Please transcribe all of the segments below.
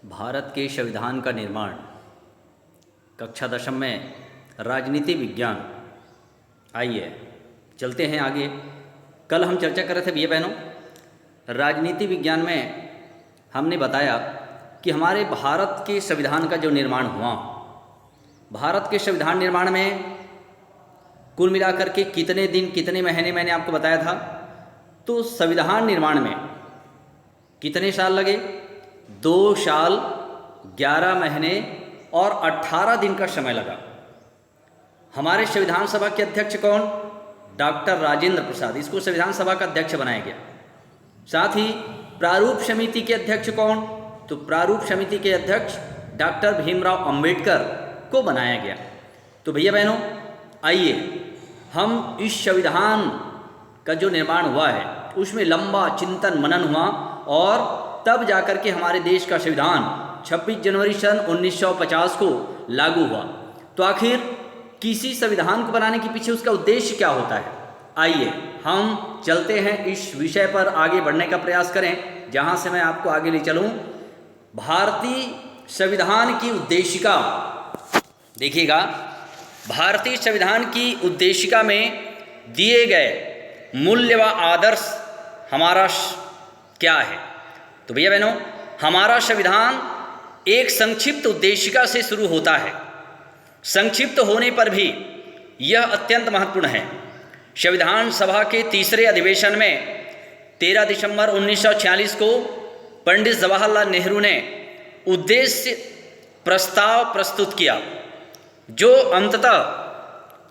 भारत के संविधान का निर्माण कक्षा 10 में राजनीति विज्ञान। आइए चलते हैं आगे। कल हम चर्चा कर रहे थे भैया बहनों, राजनीति विज्ञान में हमने बताया कि हमारे भारत के संविधान का जो निर्माण हुआ, भारत के संविधान निर्माण में कुल मिलाकर के कितने दिन कितने महीने मैंने आपको बताया था। तो संविधान निर्माण में कितने साल लगे? 2 साल 11 महीने और 18 दिन का समय लगा। हमारे संविधान सभा के अध्यक्ष कौन? डॉक्टर राजेंद्र प्रसाद, इसको संविधान सभा का अध्यक्ष बनाया गया। साथ ही प्रारूप समिति के अध्यक्ष कौन? तो प्रारूप समिति के अध्यक्ष डॉक्टर भीमराव अंबेडकर को बनाया गया। तो भैया बहनों, आइए हम इस संविधान का जो निर्माण हुआ है उसमें लंबा चिंतन मनन हुआ और तब जाकर के हमारे देश का संविधान 26 जनवरी सन 1950 को लागू हुआ। तो आखिर किसी संविधान को बनाने के पीछे उसका उद्देश्य क्या होता है? आइए हम चलते हैं, इस विषय पर आगे बढ़ने का प्रयास करें जहां से मैं आपको आगे ले चलूं। भारतीय संविधान की उद्देशिका देखिएगा, भारतीय संविधान की उद्देशिका में दिए गए मूल्य व आदर्श हमारा क्या है? तो भैया बहनों, हमारा संविधान एक संक्षिप्त उद्देशिका से शुरू होता है। संक्षिप्त होने पर भी यह अत्यंत महत्वपूर्ण है। संविधान सभा के तीसरे अधिवेशन में 13 दिसंबर 1946 को पंडित जवाहरलाल नेहरू ने उद्देश्य प्रस्ताव प्रस्तुत किया, जो अंततः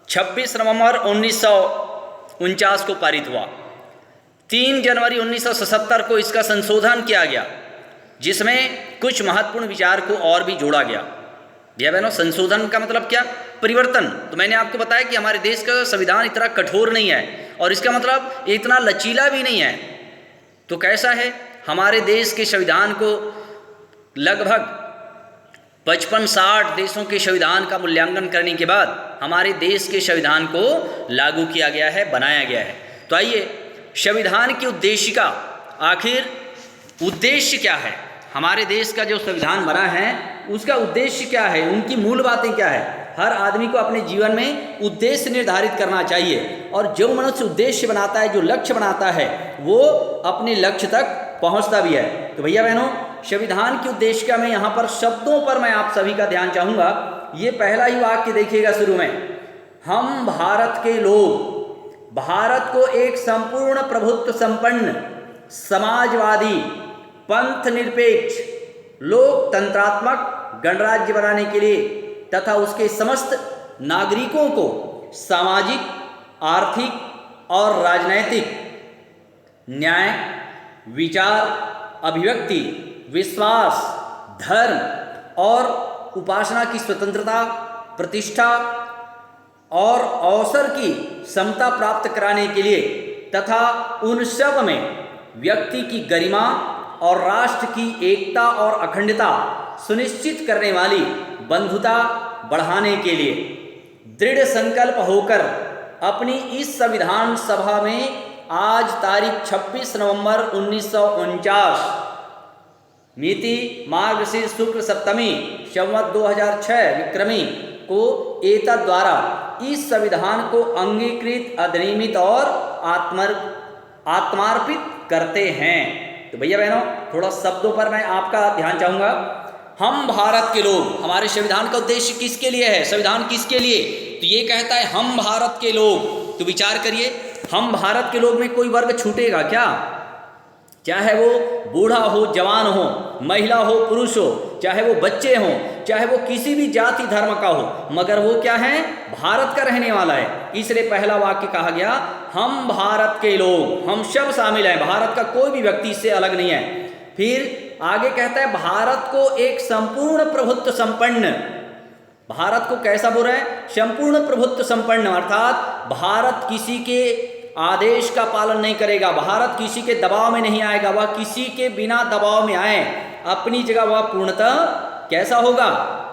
26 नवंबर 1949 को पारित हुआ। 3 जनवरी 1977 को इसका संशोधन किया गया, जिसमें कुछ महत्वपूर्ण विचार को और भी जोड़ा गया। भैया बहनों, संशोधन का मतलब क्या? परिवर्तन। तो मैंने आपको बताया कि हमारे देश का संविधान इतना कठोर नहीं है और इसका मतलब इतना लचीला भी नहीं है। तो कैसा है? हमारे देश के संविधान को लगभग 55-60 देशों के संविधान का मूल्यांकन करने के बाद हमारे देश के संविधान को लागू किया गया है, बनाया गया है। तो आइए, संविधान की उद्देशिका, आखिर उद्देश्य क्या है? हमारे देश का जो संविधान बना है उसका उद्देश्य क्या है? उनकी मूल बातें क्या है? हर आदमी को अपने जीवन में उद्देश्य निर्धारित करना चाहिए और जो मनुष्य उद्देश्य बनाता है, जो लक्ष्य बनाता है, वो अपने लक्ष्य तक पहुंचता भी है। तो भैया बहनों, संविधान की उद्देशिका में यहाँ पर शब्दों पर मैं आप सभी का ध्यान चाहूँगा। ये पहला ही वाक्य देखिएगा शुरू में, हम भारत के लोग भारत को एक संपूर्ण प्रभुत्व संपन्न समाजवादी पंथ निरपेक्ष लोकतंत्रात्मक गणराज्य बनाने के लिए तथा उसके समस्त नागरिकों को सामाजिक, आर्थिक और राजनैतिक न्याय, विचार, अभिव्यक्ति, विश्वास, धर्म और उपासना की स्वतंत्रता, प्रतिष्ठा और अवसर की समता प्राप्त कराने के लिए तथा उन सब में व्यक्ति की गरिमा और राष्ट्र की एकता और अखंडता सुनिश्चित करने वाली बंधुता बढ़ाने के लिए दृढ़ संकल्प होकर अपनी इस संविधान सभा में आज तारीख 26 नवंबर 1949 मिति मार्गशीर्ष शुक्ल सप्तमी संवत 2006 विक्रमी को एतद् द्वारा इस संविधान को अंगीकृत, अधिनियमित और आत्मार्पित करते हैं। तो भैया बहनों, थोड़ा शब्दों पर मैं आपका ध्यान चाहूँगा। हम भारत के लोग, हमारे संविधान का उद्देश्य किसके लिए है? संविधान किसके लिए? तो ये कहता है हम भारत के लोग। तो विचार करिए, हम भारत के लोग में कोई वर्ग छूटेगा क्या? चाहे वो बूढ़ा हो, जवान हो, महिला हो, पुरुष हो, चाहे वो बच्चे हों, चाहे वो किसी भी जाति धर्म का हो, मगर वो क्या है? भारत का रहने वाला है। इसलिए पहला वाक्य कहा गया, हम भारत के लोग, हम सब शामिल हैं, भारत का कोई भी व्यक्ति इससे अलग नहीं है। फिर आगे कहता है भारत को एक संपूर्ण प्रभुत्व संपन्न, भारत को कैसा बोल रहा है? संपूर्ण प्रभुत्व संपन्न, अर्थात भारत किसी के आदेश का पालन नहीं करेगा, भारत किसी के दबाव में नहीं आएगा, वह किसी के बिना दबाव में आए अपनी जगह वह पूर्णतः कैसा होगा?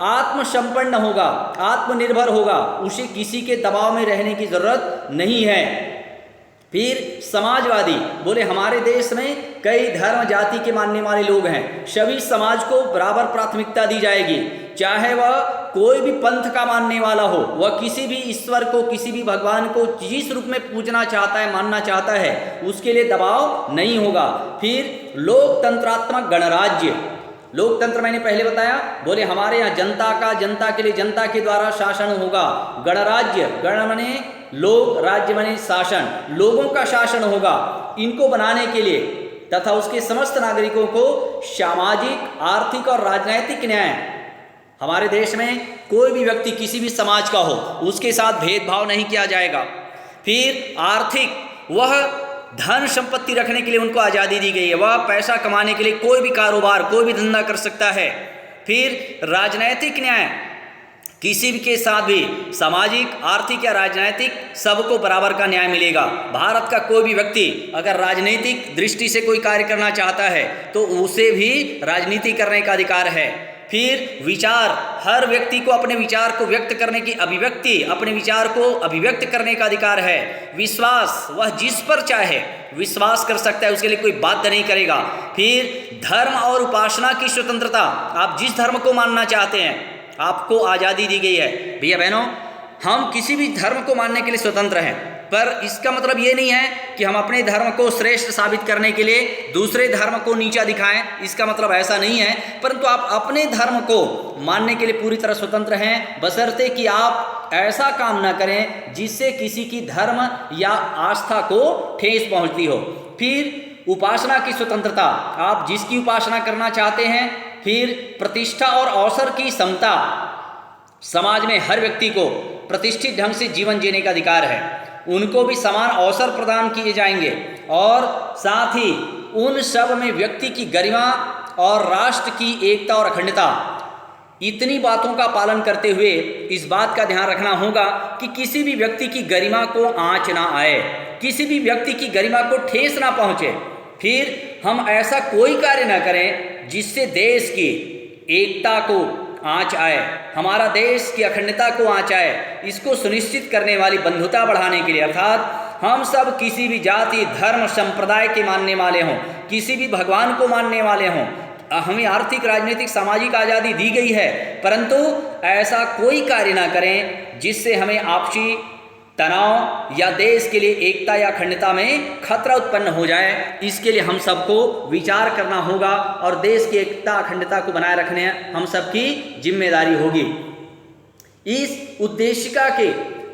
आत्मसंपन्न होगा, आत्मनिर्भर होगा, उसे किसी के दबाव में रहने की जरूरत नहीं है। फिर समाजवादी बोले हमारे देश में कई धर्म जाति के मानने वाले लोग हैं, सभी समाज को बराबर प्राथमिकता दी जाएगी, चाहे वह कोई भी पंथ का मानने वाला हो, वह किसी भी ईश्वर को, किसी भी भगवान को जिस रूप में पूजना चाहता है, मानना चाहता है, उसके लिए दबाव नहीं होगा। फिर लोकतंत्रात्मक गणराज्य, लोकतंत्र मैंने पहले बताया, बोले हमारे यहाँ जनता का, जनता के लिए, जनता के द्वारा शासन होगा। गणराज्य, गण माने लोग, राज्य माने शासन, लोगों का शासन होगा। इनको बनाने के लिए तथा उसके समस्त नागरिकों को सामाजिक, आर्थिक और राजनैतिक न्याय, हमारे देश में कोई भी व्यक्ति किसी भी समाज का हो उसके साथ भेदभाव नहीं किया जाएगा। फिर आर्थिक, वह धन संपत्ति रखने के लिए उनको आज़ादी दी गई है, वह पैसा कमाने के लिए कोई भी कारोबार, कोई भी धंधा कर सकता है। फिर राजनैतिक न्याय, किसी भी के साथ भी सामाजिक, आर्थिक या राजनैतिक सबको बराबर का न्याय मिलेगा। भारत का कोई भी व्यक्ति अगर राजनीतिक दृष्टि से कोई कार्य करना चाहता है तो उसे भी राजनीति करने का अधिकार है। फिर विचार, हर व्यक्ति को अपने विचार को व्यक्त करने की अभिव्यक्ति, अपने विचार को अभिव्यक्त करने का अधिकार है। विश्वास, वह जिस पर चाहे विश्वास कर सकता है, उसके लिए कोई बाध्य नहीं करेगा। फिर धर्म और उपासना की स्वतंत्रता, आप जिस धर्म को मानना चाहते हैं आपको आज़ादी दी गई है। भैया बहनों, हम किसी भी धर्म को मानने के लिए स्वतंत्र हैं, पर इसका मतलब ये नहीं है कि हम अपने धर्म को श्रेष्ठ साबित करने के लिए दूसरे धर्म को नीचा दिखाएं, इसका मतलब ऐसा नहीं है। परंतु आप अपने धर्म को मानने के लिए पूरी तरह स्वतंत्र हैं, बशर्ते कि आप ऐसा काम ना करें जिससे किसी की धर्म या आस्था को ठेस पहुंचती हो। फिर उपासना की स्वतंत्रता, आप जिसकी उपासना करना चाहते हैं। फिर प्रतिष्ठा और अवसर की समता, समाज में हर व्यक्ति को प्रतिष्ठित ढंग से जीवन जीने का अधिकार है, उनको भी समान अवसर प्रदान किए जाएंगे। और साथ ही उन सब में व्यक्ति की गरिमा और राष्ट्र की एकता और अखंडता, इतनी बातों का पालन करते हुए इस बात का ध्यान रखना होगा कि किसी भी व्यक्ति की गरिमा को आँच ना आए, किसी भी व्यक्ति की गरिमा को ठेस ना पहुँचे। फिर हम ऐसा कोई कार्य ना करें जिससे देश की एकता को आँच आए, हमारा देश की अखंडता को आँच आए। इसको सुनिश्चित करने वाली बंधुता बढ़ाने के लिए, अर्थात हम सब किसी भी जाति, धर्म, संप्रदाय के मानने वाले हों, किसी भी भगवान को मानने वाले हों, हमें आर्थिक, राजनीतिक, सामाजिक आज़ादी दी गई है, परंतु ऐसा कोई कार्य ना करें जिससे हमें आपसी तनाव या देश के लिए एकता या अखंडता में खतरा उत्पन्न हो जाए। इसके लिए हम सबको विचार करना होगा और देश की एकता, अखंडता को बनाए रखने हम सबकी जिम्मेदारी होगी। इस उद्देशिका के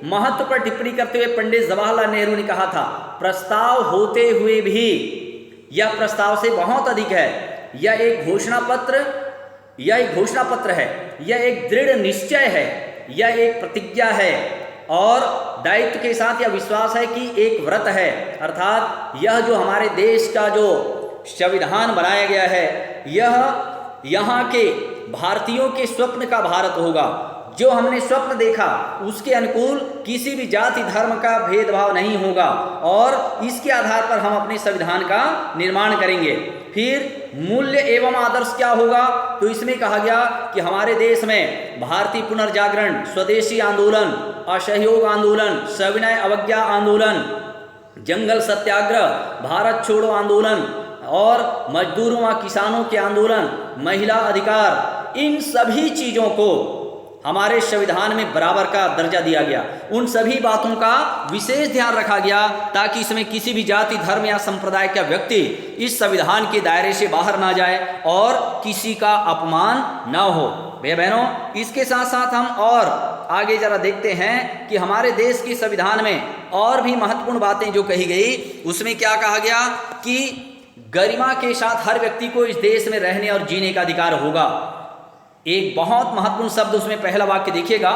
महत्व पर टिप्पणी करते हुए पंडित जवाहरलाल नेहरू ने कहा था, प्रस्ताव होते हुए भी यह प्रस्ताव से बहुत अधिक है। यह एक घोषणा पत्र है, यह एक दृढ़ निश्चय है, यह एक प्रतिज्ञा है और दायित्व के साथ यह विश्वास है कि एक व्रत है। अर्थात यह जो हमारे देश का जो संविधान बनाया गया है, यह यहाँ के भारतीयों के स्वप्न का भारत होगा। जो हमने स्वप्न देखा उसके अनुकूल किसी भी जाति, धर्म का भेदभाव नहीं होगा और इसके आधार पर हम अपने संविधान का निर्माण करेंगे। फिर मूल्य एवं आदर्श क्या होगा, तो इसमें कहा गया कि हमारे देश में भारतीय पुनर्जागरण, स्वदेशी आंदोलन, असहयोग आंदोलन, सविनय अवज्ञा आंदोलन, जंगल सत्याग्रह, भारत छोड़ो आंदोलन और मजदूरों व किसानों के आंदोलन, महिला अधिकार, इन सभी चीज़ों को हमारे संविधान में बराबर का दर्जा दिया गया। उन सभी बातों का विशेष ध्यान रखा गया ताकि इसमें किसी भी जाति, धर्म या संप्रदाय का व्यक्ति इस संविधान के दायरे से बाहर ना जाए और किसी का अपमान ना हो। भैया बहनों, इसके साथ साथ हम और आगे जरा देखते हैं कि हमारे देश के संविधान में और भी महत्वपूर्ण बातें जो कही गई, उसमें क्या कहा गया कि गरिमा के साथ हर व्यक्ति को इस देश में रहने और जीने का अधिकार होगा। एक बहुत महत्वपूर्ण शब्द उसमें पहला वाक्य देखिएगा,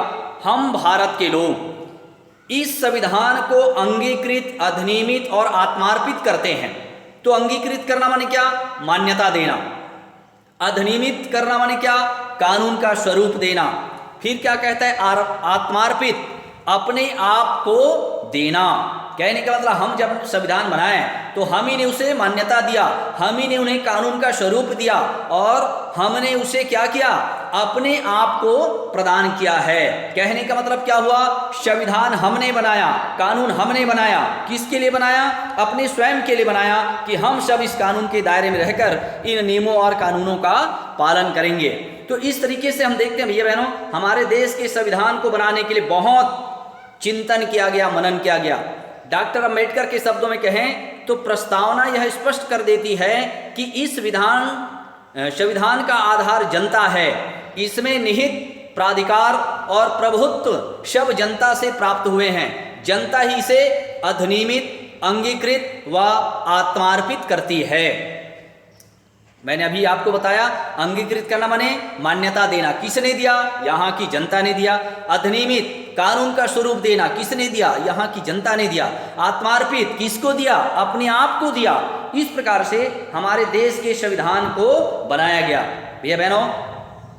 हम भारत के लोग इस संविधान को अंगीकृत, अधिनियमित और आत्मार्पित करते हैं। तो अंगीकृत करना माने क्या? मान्यता देना। अधिनियमित करना माने क्या? कानून का स्वरूप देना। फिर क्या कहता है? आत्मार्पित, अपने आप को देना। कहने का मतलब हम जब संविधान बनाएं तो हम ही ने उसे मान्यता दिया, हम ही ने उन्हें कानून का स्वरूप दिया और हमने उसे क्या किया? अपने आप को प्रदान किया है। कहने का मतलब क्या हुआ? संविधान हमने बनाया, कानून हमने बनाया। किसके लिए बनाया? अपने स्वयं के लिए बनाया कि हम सब इस कानून के दायरे में रहकर इन नियमों और कानूनों का पालन करेंगे। तो इस तरीके से हम देखते हैं भैया बहनों, हमारे देश के संविधान को बनाने के लिए बहुत चिंतन किया गया, मनन किया गया। डॉक्टर अंबेडकर के शब्दों में कहें तो प्रस्तावना यह स्पष्ट कर देती है कि इस संविधान का आधार जनता है। इसमें निहित प्राधिकार और प्रभुत्व सब जनता से प्राप्त हुए हैं। जनता ही इसे अधिनियमित, अंगीकृत व आत्मार्पित करती है। मैंने अभी आपको बताया, अंगीकृत करना माने मान्यता देना। किसने दिया? यहाँ की जनता ने दिया। अधिनियमित, कानून का स्वरूप देना। किसने दिया? यहाँ की जनता ने दिया। आत्मार्पित, किसको दिया? अपने आप को दिया। इस प्रकार से हमारे देश के संविधान को बनाया गया। भैया बहनों,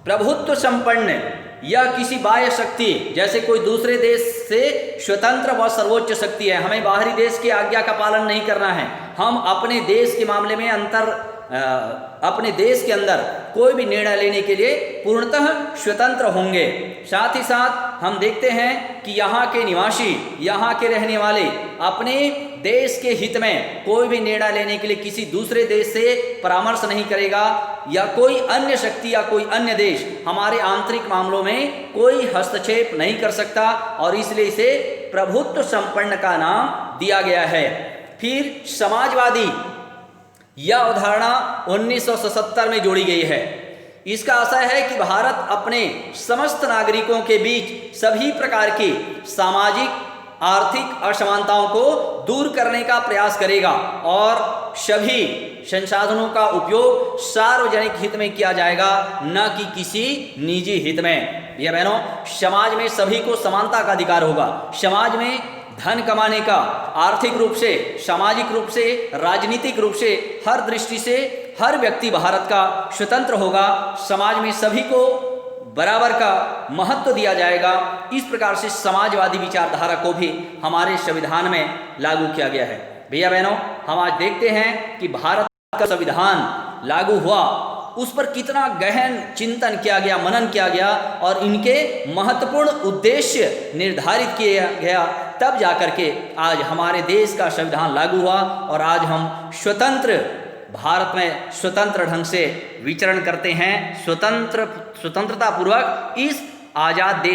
प्रभुत्व संपन्न या किसी बाह्य शक्ति, जैसे कोई दूसरे देश से स्वतंत्र व सर्वोच्च शक्ति है, हमें बाहरी देश की आज्ञा का पालन नहीं करना है। हम अपने देश के मामले में अपने देश के अंदर कोई भी निर्णय लेने के लिए पूर्णतः स्वतंत्र होंगे। साथ ही साथ हम देखते हैं कि यहाँ के निवासी, यहाँ के रहने वाले अपने देश के हित में कोई भी निर्णय लेने के लिए किसी दूसरे देश से परामर्श नहीं करेगा, या कोई अन्य शक्ति या कोई अन्य देश हमारे आंतरिक मामलों में कोई हस्तक्षेप नहीं कर सकता, और इसलिए इसे प्रभुत्व संपन्न का नाम दिया गया है। फिर समाजवादी, यह अवधारणा 1977 में जोड़ी गई है। इसका आशय है कि भारत अपने समस्त नागरिकों के बीच सभी प्रकार की सामाजिक, आर्थिक असमानताओं को दूर करने का प्रयास करेगा और सभी संसाधनों का उपयोग सार्वजनिक हित में किया जाएगा, न कि किसी निजी हित में। ये बहनों, समाज में सभी को समानता का अधिकार होगा। समाज में धन कमाने का, आर्थिक रूप से, सामाजिक रूप से, राजनीतिक रूप से, हर दृष्टि से हर व्यक्ति भारत का स्वतंत्र होगा। समाज में सभी को बराबर का महत्व दिया जाएगा। इस प्रकार से समाजवादी विचारधारा को भी हमारे संविधान में लागू किया गया है। भैया बहनों, हम आज देखते हैं कि भारत का संविधान लागू हुआ, उस पर कितना गहन चिंतन किया गया, मनन किया गया, और इनके महत्वपूर्ण उद्देश्य निर्धारित किया गया। तब जाकर के आज हमारे देश का संविधान लागू हुआ और आज हम स्वतंत्र भारत में स्वतंत्र ढंग से विचरण करते हैं। स्वतंत्रता पूर्वक इस आज़ाद देश